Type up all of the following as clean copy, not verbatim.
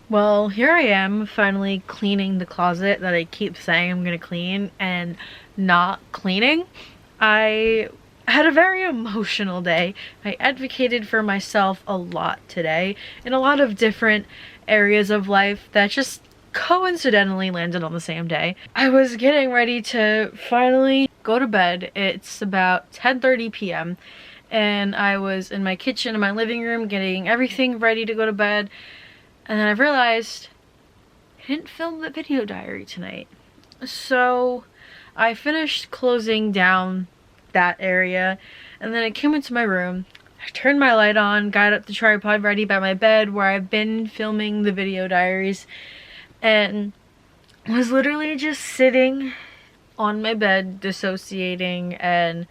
Well, here I am finally cleaning the closet that I keep saying I'm gonna clean and not cleaning. I had a very emotional day. I advocated for myself a lot today in a lot of different areas of life that just coincidentally landed on the same day. I was getting ready to finally go to bed. It's about 10:30 p.m. and I was in my kitchen in my living room getting everything ready to go to bed. And then I realized I didn't film the video diary tonight. So I finished closing down that area and then I came into my room. I turned my light on, got up the tripod ready by my bed where I've been filming the video diaries, and was literally just sitting on my bed dissociating and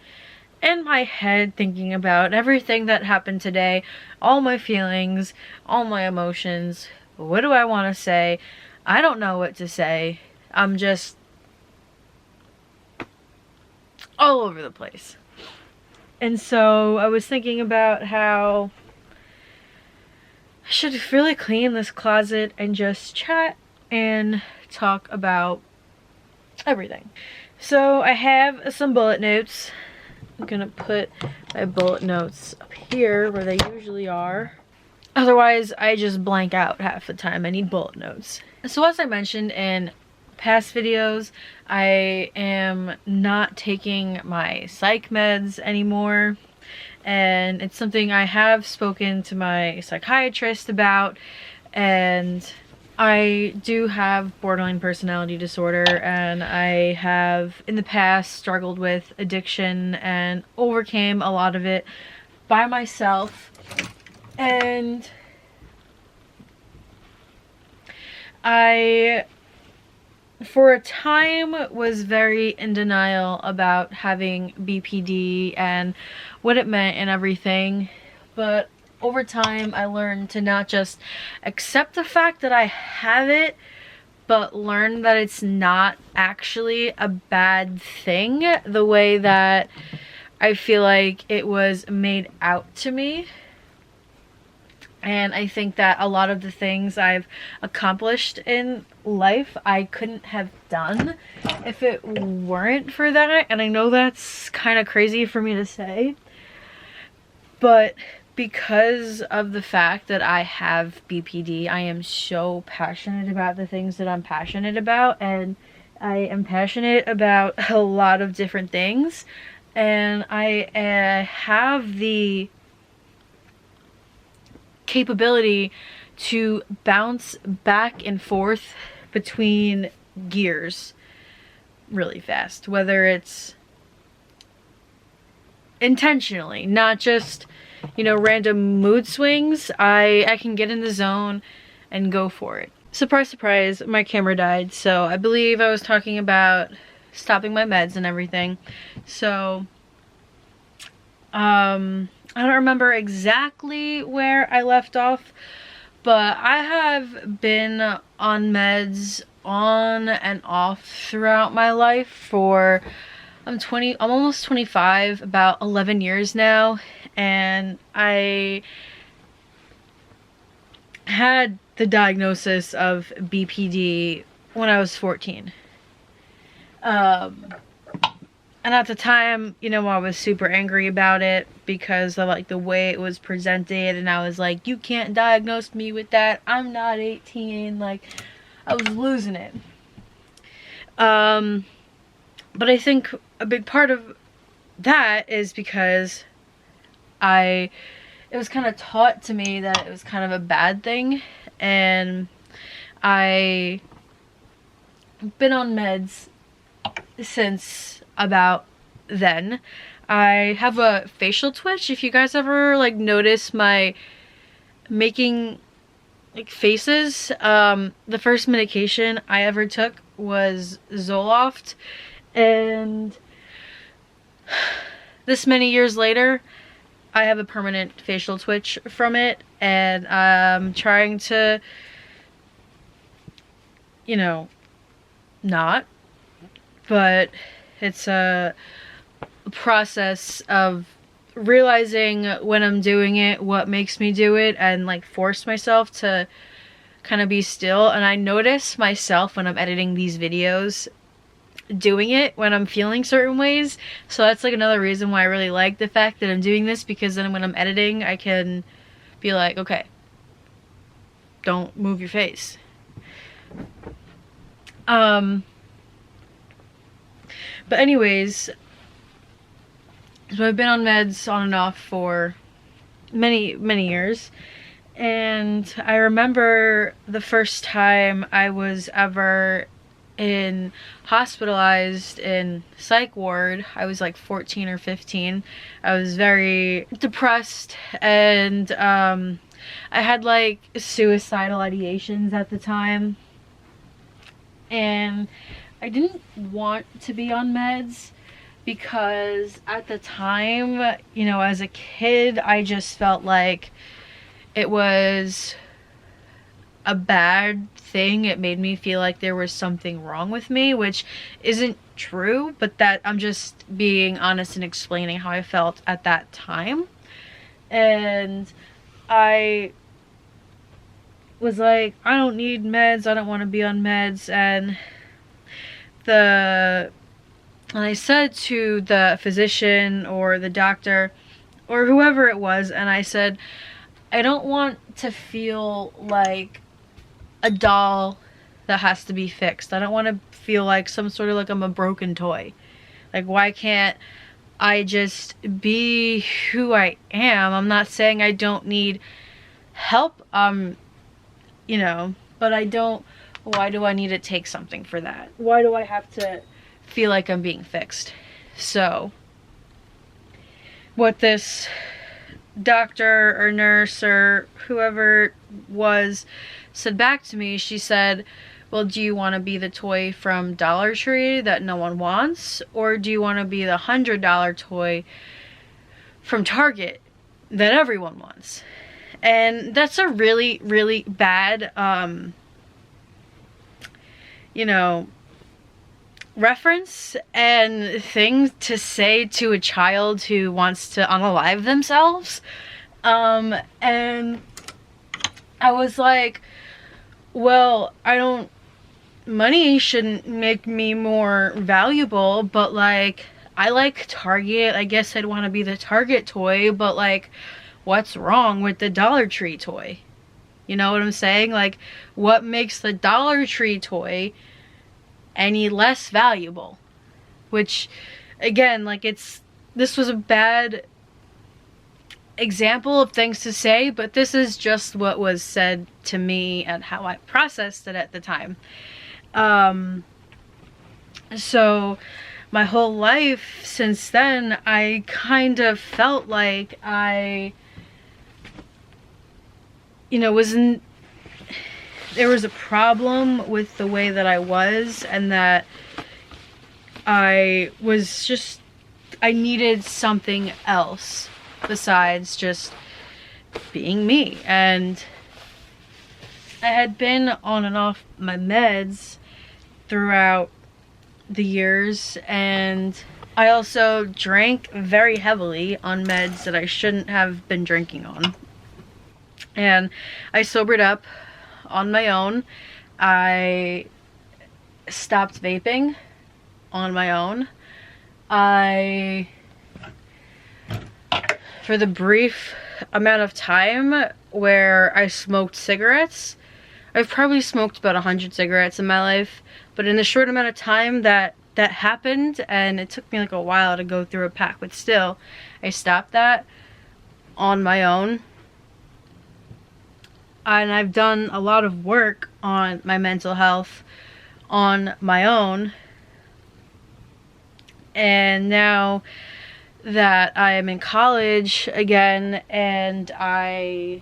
in my head thinking about everything that happened today, all my feelings, all my emotions. What do I want to say? I don't know what to say. I'm just all over the place. And so I was thinking about how I should really clean this closet and just chat and talk about everything. So I have some bullet notes. I'm gonna put my bullet notes up here where they usually are. Otherwise, I just blank out half the time. I need bullet notes. So as I mentioned in past videos, I am not taking my psych meds anymore. And it's something I have spoken to my psychiatrist about. And I do have borderline personality disorder, and I have in the past struggled with addiction and overcame a lot of it by myself. And I, for a time, was very in denial about having BPD and what it meant and everything. But over time, I learned to not just accept the fact that I have it, but learn that it's not actually a bad thing the way that I feel like it was made out to me. And I think that a lot of the things I've accomplished in life I couldn't have done if it weren't for that. And I know that's kind of crazy for me to say, but because of the fact that I have BPD, I am so passionate about the things that I'm passionate about, and I am passionate about a lot of different things, and I have the capability to bounce back and forth between gears really fast, whether it's intentionally, not just, you know, random mood swings. I can get in the zone and go for it. Surprise, surprise, my camera died, so I believe I was talking about stopping my meds and everything. So I don't remember exactly where I left off, but I have been on meds on and off throughout my life for I'm almost 25, about 11 years now, and I had the diagnosis of BPD when I was 14. And at the time, you know, I was super angry about it because of like the way it was presented, and I was like, you can't diagnose me with that, I'm not 18, like I was losing it. But I think a big part of that is because it was kind of taught to me that it was kind of a bad thing, and I've been on meds since about then. I have a facial twitch. If you guys ever like notice my making like faces, the first medication I ever took was Zoloft, and this many years later I have a permanent facial twitch from it, and I'm trying to, you know, not, but it's a process of realizing when I'm doing it, what makes me do it, and like force myself to kind of be still. And I notice myself when I'm editing these videos doing it when I'm feeling certain ways. So that's like another reason why I really like the fact that I'm doing this, because then when I'm editing I can be like, okay, don't move your face. But anyways, so I've been on meds on and off for many years, and I remember the first time I was ever hospitalized in psych ward. I was like 14 or 15. I was very depressed, and I had like suicidal ideations at the time, and I didn't want to be on meds because at the time, you know, as a kid, I just felt like it was a bad thing. It made me feel like there was something wrong with me, which isn't true, but that I'm just being honest and explaining how I felt at that time. And I was like, I don't need meds, I don't want to be on meds. And I said to the physician or the doctor or whoever it was, and I said, I don't want to feel like a doll that has to be fixed. I don't want to feel like some sort of like I'm a broken toy. Like, why can't I just be who I am? I'm not saying I don't need help, you know, but why do I need to take something for that? Why do I have to feel like I'm being fixed? So what this doctor or nurse or whoever was said back to me, she said, well, do you want to be the toy from Dollar Tree that no one wants, or do you want to be the $100 toy from Target that everyone wants? And that's a really bad you know, reference and thing to say to a child who wants to unalive themselves. And I was like, well, money shouldn't make me more valuable, but like, I like Target. I guess I'd want to be the Target toy, but like, what's wrong with the Dollar Tree toy? You know what I'm saying? Like, what makes the Dollar Tree toy any less valuable? Which, again, like, this was a bad example of things to say, but this is just what was said to me and how I processed it at the time. So my whole life since then, I kind of felt like I, you know, there was a problem with the way that I was, and that I needed something else besides just being me. And I had been on and off my meds throughout the years, and I also drank very heavily on meds that I shouldn't have been drinking on. And I sobered up on my own. I stopped vaping on my own. For the brief amount of time where I smoked cigarettes, I've probably smoked about 100 cigarettes in my life, but in the short amount of time that happened, and it took me like a while to go through a pack, but still, I stopped that on my own. And I've done a lot of work on my mental health on my own. And now that I am in college again, and I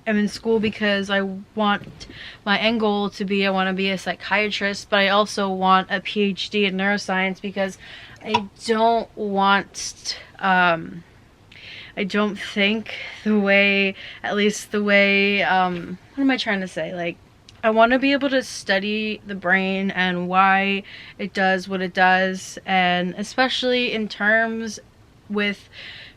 am in school because I want my end goal to be, I want to be a psychiatrist, but I also want a PhD in neuroscience because I don't want, I don't think the way, at least the way, what am I trying to say? Like, I want to be able to study the brain and why it does what it does, and especially in terms with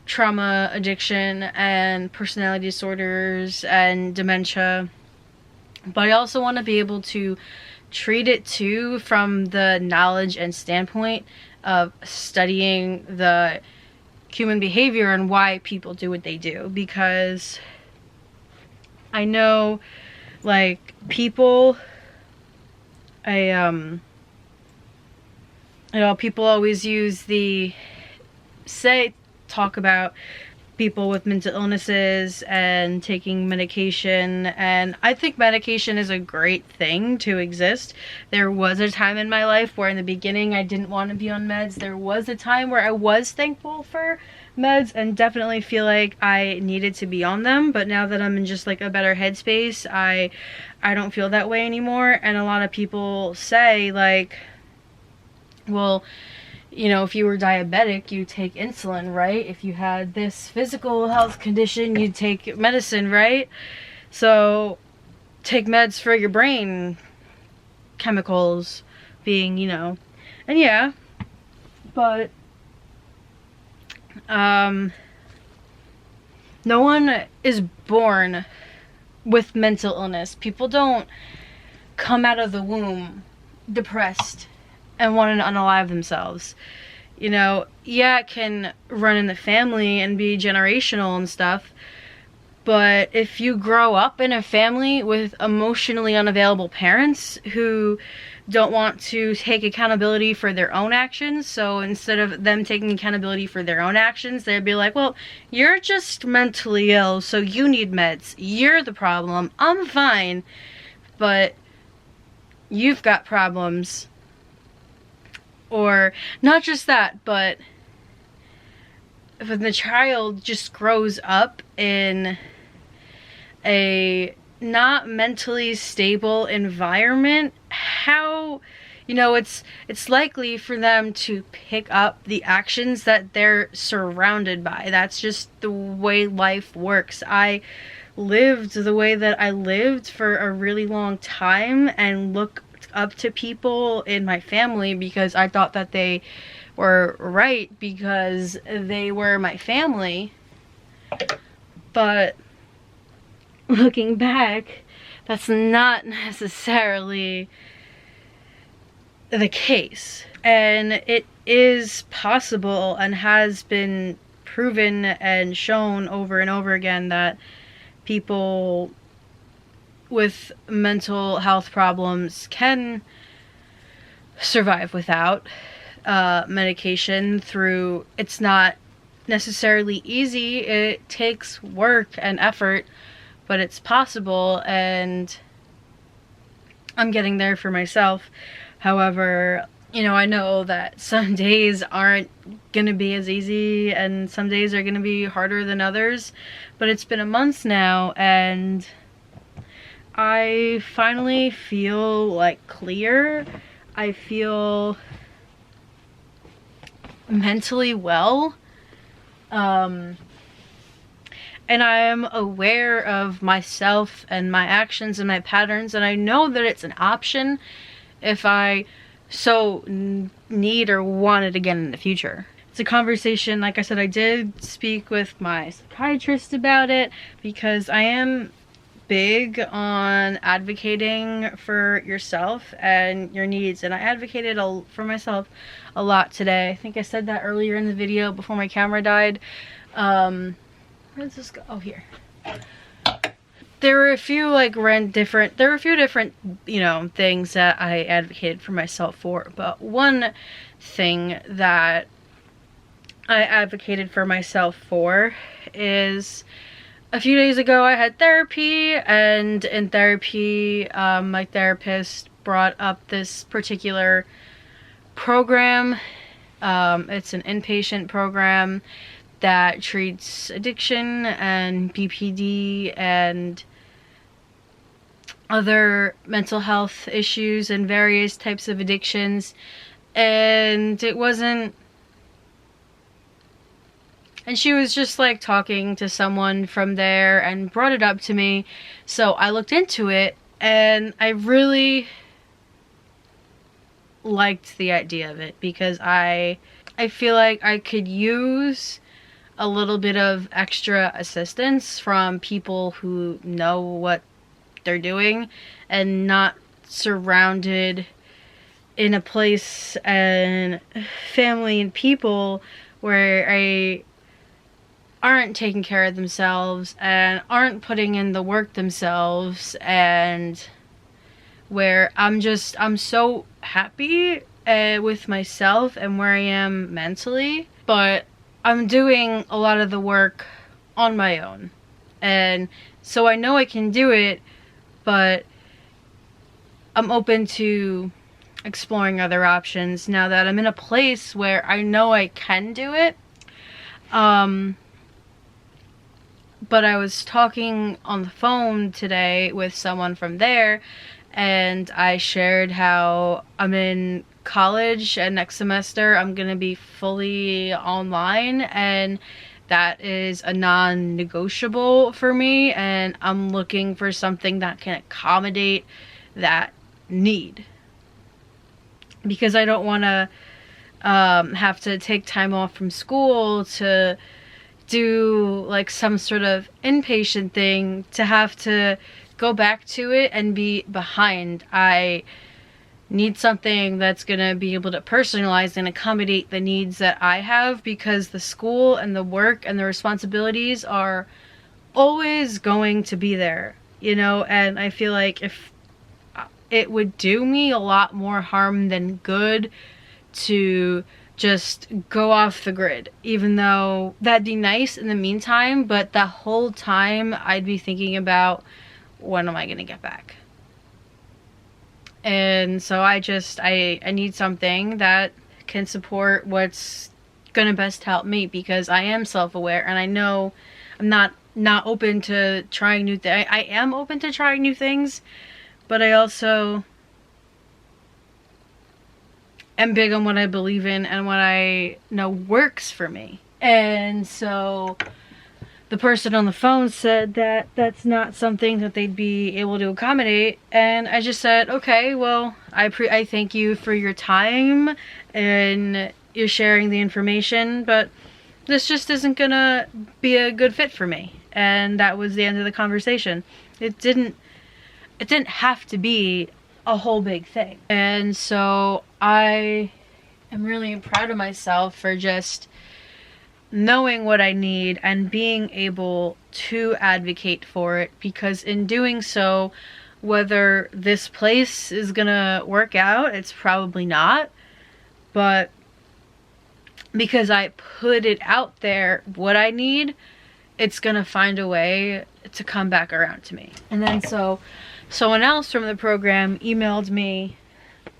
trauma, addiction, and personality disorders and dementia. But I also want to be able to treat it too from the knowledge and standpoint of studying the human behavior and why people do what they do, because I know, like, people, people always use talk about people with mental illnesses and taking medication, and I think medication is a great thing to exist. There was a time in my life where in the beginning I didn't want to be on meds. There was a time where I was thankful for meds and definitely feel like I needed to be on them, but now that I'm in just like a better headspace, I don't feel that way anymore. And a lot of people say, like, well, you know, if you were diabetic, you take insulin, right? If you had this physical health condition, you'd take medicine, right? So take meds for your brain chemicals being, you know, and yeah, but no one is born with mental illness. People don't come out of the womb depressed and want to unalive themselves. You know, yeah, it can run in the family and be generational and stuff, but if you grow up in a family with emotionally unavailable parents who don't want to take accountability for their own actions, so instead of them taking accountability for their own actions, they'd be like, well, you're just mentally ill, so you need meds. You're the problem. I'm fine, but you've got problems. Or not just that, but when the child just grows up in a not mentally stable environment, how, you know, it's likely for them to pick up the actions that they're surrounded by. That's just the way life works. I lived the way that I lived for a really long time and look up to people in my family because I thought that they were right because they were my family. But looking back, that's not necessarily the case. And it is possible and has been proven and shown over and over again that people with mental health problems can survive without medication through, it's not necessarily easy, it takes work and effort, but it's possible, and I'm getting there for myself. However, you know, I know that some days aren't gonna be as easy and some days are gonna be harder than others, but it's been a month now and I finally feel like clear. I feel mentally well. And I'm aware of myself and my actions and my patterns, and I know that it's an option if I so need or want it again in the future. It's a conversation, like I said, I did speak with my psychiatrist about it because I am big on advocating for yourself and your needs, and I advocated for myself a lot today. I think I said that earlier in the video before my camera died. Where does this go? Oh, here. There were a few different, you know, things that I advocated for myself for, but one thing that I advocated for myself for is, a few days ago I had therapy, and in therapy my therapist brought up this particular program. It's an inpatient program that treats addiction and BPD and other mental health issues and various types of addictions, and it wasn't, and she was just like talking to someone from there and brought it up to me, so I looked into it and I really liked the idea of it because I feel like I could use a little bit of extra assistance from people who know what they're doing, and not surrounded in a place and family and people where I aren't taking care of themselves and aren't putting in the work themselves, and where I'm so happy with myself and where I am mentally, but I'm doing a lot of the work on my own. And so I know I can do it, but I'm open to exploring other options now that I'm in a place where I know I can do it. But I was talking on the phone today with someone from there, and I shared how I'm in college and next semester I'm gonna be fully online, and that is a non-negotiable for me, and I'm looking for something that can accommodate that need, because I don't want to have to take time off from school to do like some sort of inpatient thing, to have to go back to it and be behind. I need something that's gonna be able to personalize and accommodate the needs that I have, because the school and the work and the responsibilities are always going to be there, you know. And I feel like if it would do me a lot more harm than good to just go off the grid, even though that'd be nice in the meantime, but the whole time I'd be thinking about, when am I gonna get back? And so I need something that can support what's gonna best help me, because I am self-aware and I know I'm not open to trying new things. I am open to trying new things, but I also am big on what I believe in and what I know works for me. And so the person on the phone said that that's not something that they'd be able to accommodate, and I just said, okay, well, I thank you for your time and you're sharing the information, but this just isn't gonna be a good fit for me. And that was the end of the conversation. It didn't have to be a whole big thing. And so I am really proud of myself for just knowing what I need and being able to advocate for it, because in doing so, whether this place is gonna work out, it's probably not, but because I put it out there what I need, it's gonna find a way to come back around to me. And then so someone else from the program emailed me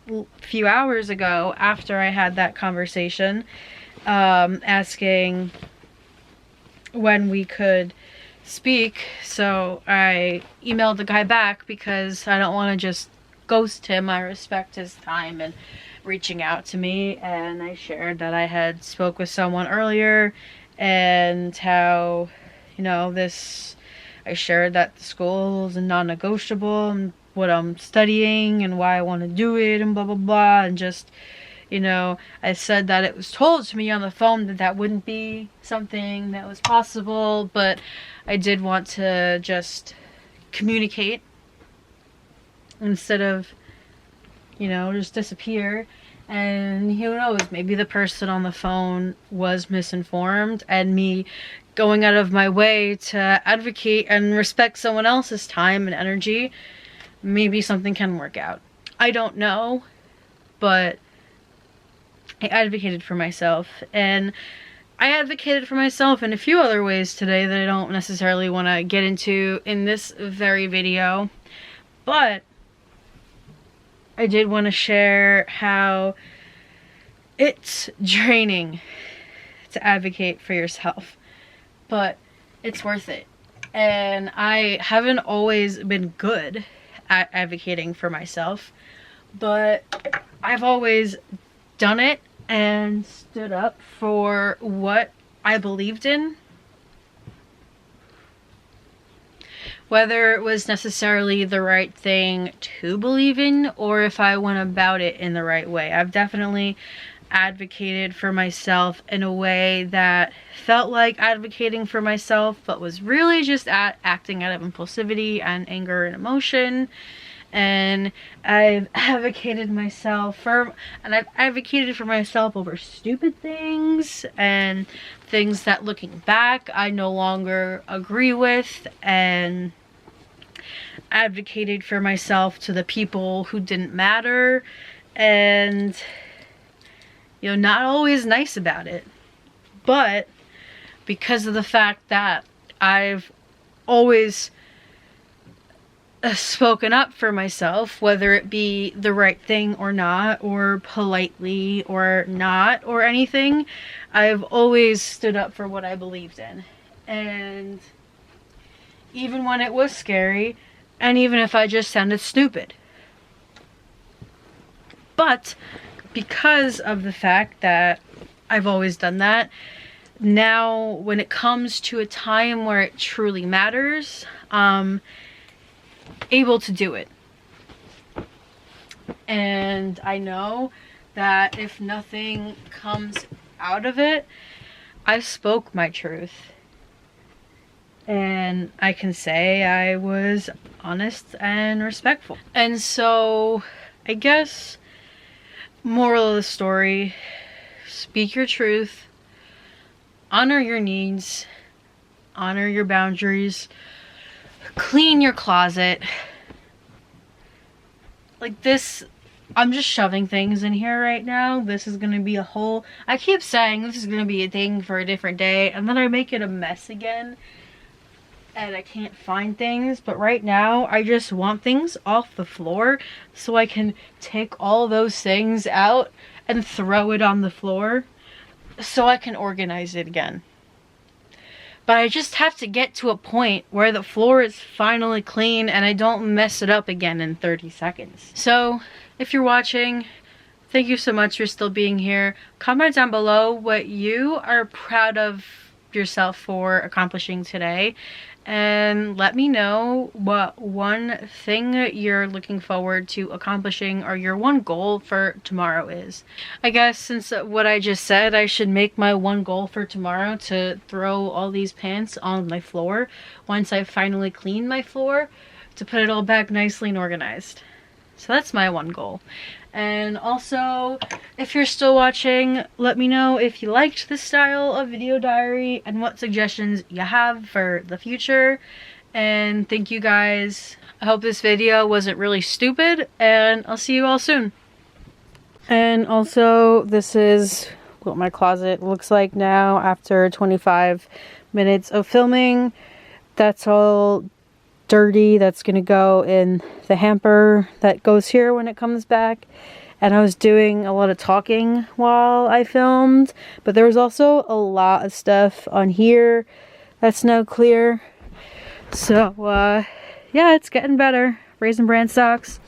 a few hours ago after I had that conversation, asking when we could speak. So I emailed the guy back because I don't want to just ghost him. I respect his time and reaching out to me, and I shared that I had spoke with someone earlier and how, you know, I shared that the school is non-negotiable and what I'm studying and why I want to do it and blah blah blah, and just, you know, I said that it was told to me on the phone that that wouldn't be something that was possible, but I did want to just communicate instead of, you know, just disappear. And who knows, maybe the person on the phone was misinformed, and me going out of my way to advocate and respect someone else's time and energy, maybe something can work out. I don't know, but I advocated for myself, and I advocated for myself in a few other ways today that I don't necessarily want to get into in this very video, but I did want to share how it's draining to advocate for yourself, but it's worth it. And I haven't always been good at advocating for myself, but I've always done it and stood up for what I believed in, whether it was necessarily the right thing to believe in or if I went about it in the right way. I've definitely advocated for myself in a way that felt like advocating for myself, but was really just acting out of impulsivity and anger and emotion. And I've advocated for myself over stupid things and things that, looking back, I no longer agree with, and advocated for myself to the people who didn't matter, and, you know, not always nice about it. But because of the fact that I've always spoken up for myself, whether it be the right thing or not, or politely or not, or anything, I've always stood up for what I believed in. And even when it was scary, and even if I just sounded stupid. But because of the fact that I've always done that, now when it comes to a time where it truly matters, able to do it. And I know that if nothing comes out of it, I spoke my truth. And I can say I was honest and respectful. And so, I guess, moral of the story, speak your truth, honor your needs, honor your boundaries, clean your closet. Like this, I'm just shoving things in here right now. This is gonna be a whole, I keep saying this is gonna be a thing for a different day, and then I make it a mess again and I can't find things. But right now I just want things off the floor so I can take all those things out and throw it on the floor so I can organize it again. But I just have to get to a point where the floor is finally clean and I don't mess it up again in 30 seconds. So if you're watching, thank you so much for still being here. Comment down below what you are proud of yourself for accomplishing today, and let me know what one thing you're looking forward to accomplishing, or your one goal for tomorrow is. I guess since what I just said, I should make my one goal for tomorrow to throw all these pants on my floor once I finally clean my floor, to put it all back nicely and organized. So that's my one goal. And also, if you're still watching, let me know if you liked this style of video diary and what suggestions you have for the future. And thank you guys. I hope this video wasn't really stupid, and I'll see you all soon. And also, this is what my closet looks like now after 25 minutes of filming. That's all dirty. That's gonna go in the hamper that goes here when it comes back. And I was doing a lot of talking while I filmed, but there was also a lot of stuff on here that's now clear. So yeah, it's getting better. Raisin Bran sucks.